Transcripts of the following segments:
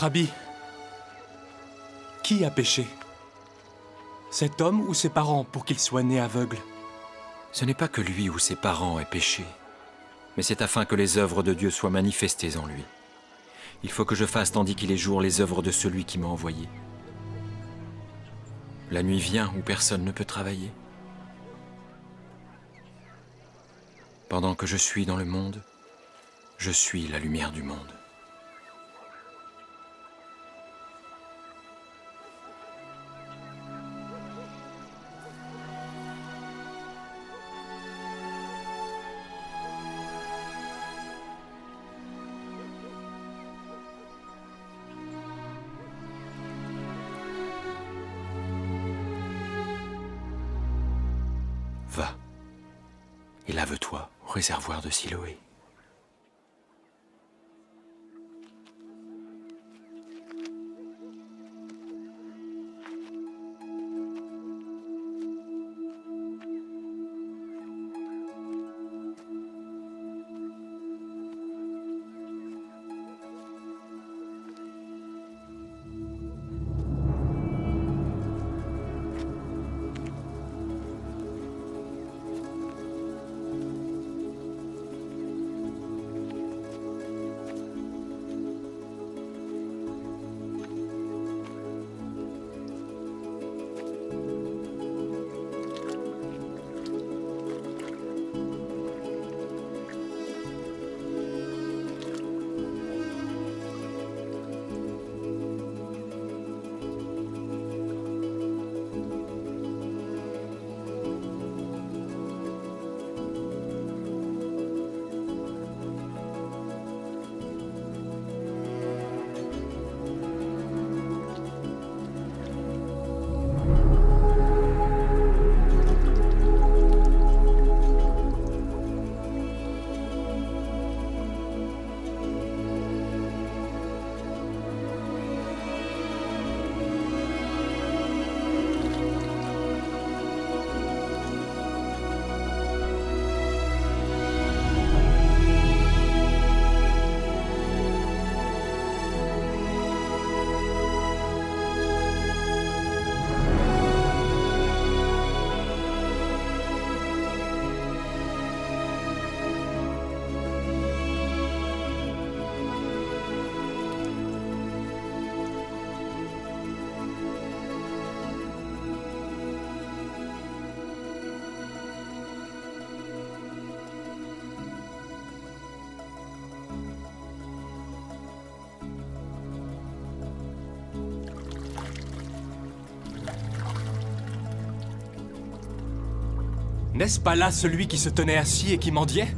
Rabbi, qui a péché? Cet homme ou ses parents pour qu'il soit né aveugle? Ce n'est pas que lui ou ses parents aient péché, mais c'est afin que les œuvres de Dieu soient manifestées en lui. Il faut que je fasse tandis qu'il est jour les œuvres de celui qui m'a envoyé. La nuit vient où personne ne peut travailler. Pendant que je suis dans le monde, je suis la lumière du monde. Va et lave-toi au réservoir de Siloé. N'est-ce pas là celui qui se tenait assis et qui mendiait?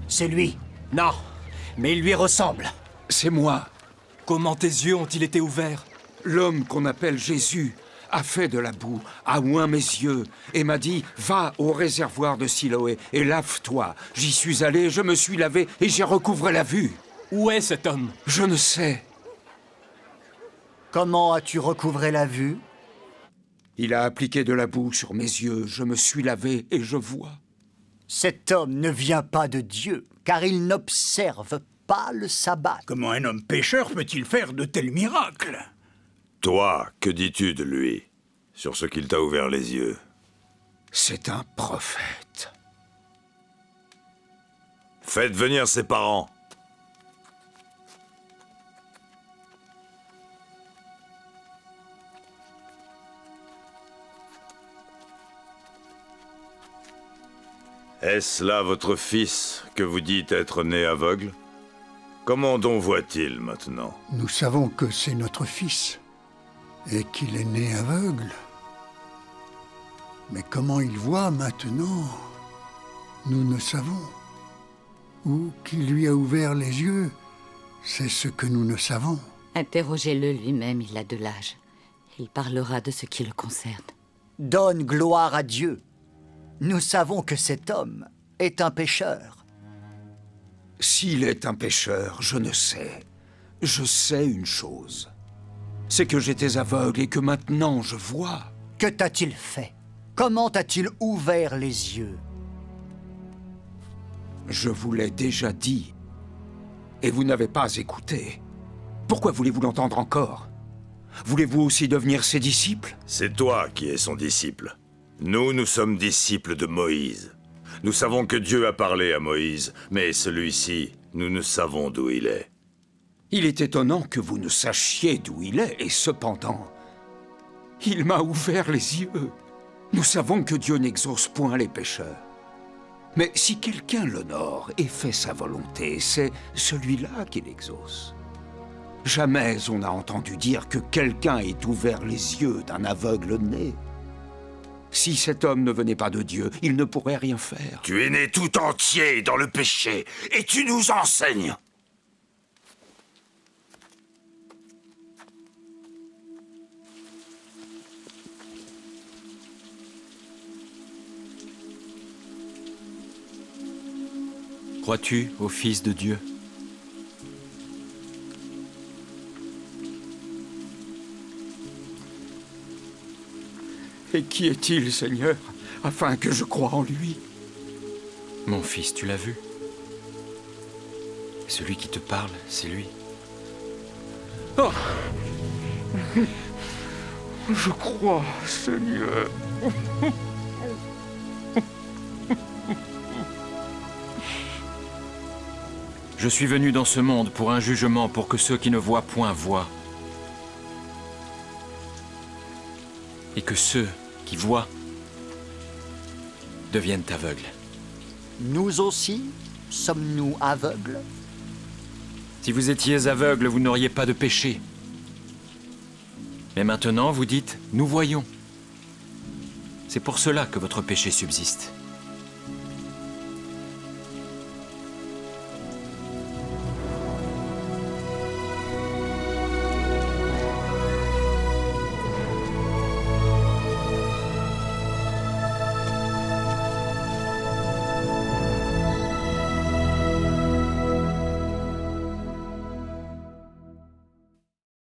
C'est lui. Non, mais il lui ressemble. C'est moi. Comment tes yeux ont-ils été ouverts? L'homme qu'on appelle Jésus a fait de la boue, a oint mes yeux et m'a dit « Va au réservoir de Siloé et lave-toi ». J'y suis allé, je me suis lavé et j'ai recouvré la vue. Où est cet homme? Je ne sais. Comment as-tu recouvré la vue? Il a appliqué de la boue sur mes yeux, je me suis lavé et je vois. Cet homme ne vient pas de Dieu, car il n'observe pas le sabbat. Comment un homme pécheur peut-il faire de tels miracles? Toi, que dis-tu de lui, sur ce qu'il t'a ouvert les yeux? C'est un prophète. Faites venir ses parents. Est-ce là votre fils que vous dites être né aveugle? Comment donc voit-il maintenant? Nous savons que c'est notre fils et qu'il est né aveugle. Mais comment il voit maintenant, nous ne savons. Ou qui lui a ouvert les yeux, c'est ce que nous ne savons. Interrogez-le lui-même, il a de l'âge. Il parlera de ce qui le concerne. Donne gloire à Dieu. Nous savons que cet homme est un pécheur. S'il est un pécheur, je ne sais. Je sais une chose. C'est que j'étais aveugle et que maintenant je vois. Que t'a-t-il fait? Comment t'a-t-il ouvert les yeux? Je vous l'ai déjà dit. Et vous n'avez pas écouté. Pourquoi voulez-vous l'entendre encore? Voulez-vous aussi devenir ses disciples? C'est toi qui es son disciple. Nous sommes disciples de Moïse. Nous savons que Dieu a parlé à Moïse, mais celui-ci, nous ne savons d'où il est. Il est étonnant que vous ne sachiez d'où il est, et cependant, il m'a ouvert les yeux. Nous savons que Dieu n'exauce point les pécheurs. Mais si quelqu'un l'honore et fait sa volonté, c'est celui-là qui l'exauce. Jamais on n'a entendu dire que quelqu'un ait ouvert les yeux d'un aveugle né. Si cet homme ne venait pas de Dieu, il ne pourrait rien faire. Tu es né tout entier dans le péché, et tu nous enseignes. Crois-tu au Fils de Dieu? Et qui est-il, Seigneur, afin que je croie en lui? Mon fils, tu l'as vu? Celui qui te parle, c'est lui. Oh! Je crois, Seigneur. Je suis venu dans ce monde pour un jugement, pour que ceux qui ne voient point voient. Et que ceux qui voient deviennent aveugles. Nous aussi, sommes-nous aveugles? Si vous étiez aveugles, vous n'auriez pas de péché. Mais maintenant, vous dites, nous voyons. C'est pour cela que votre péché subsiste.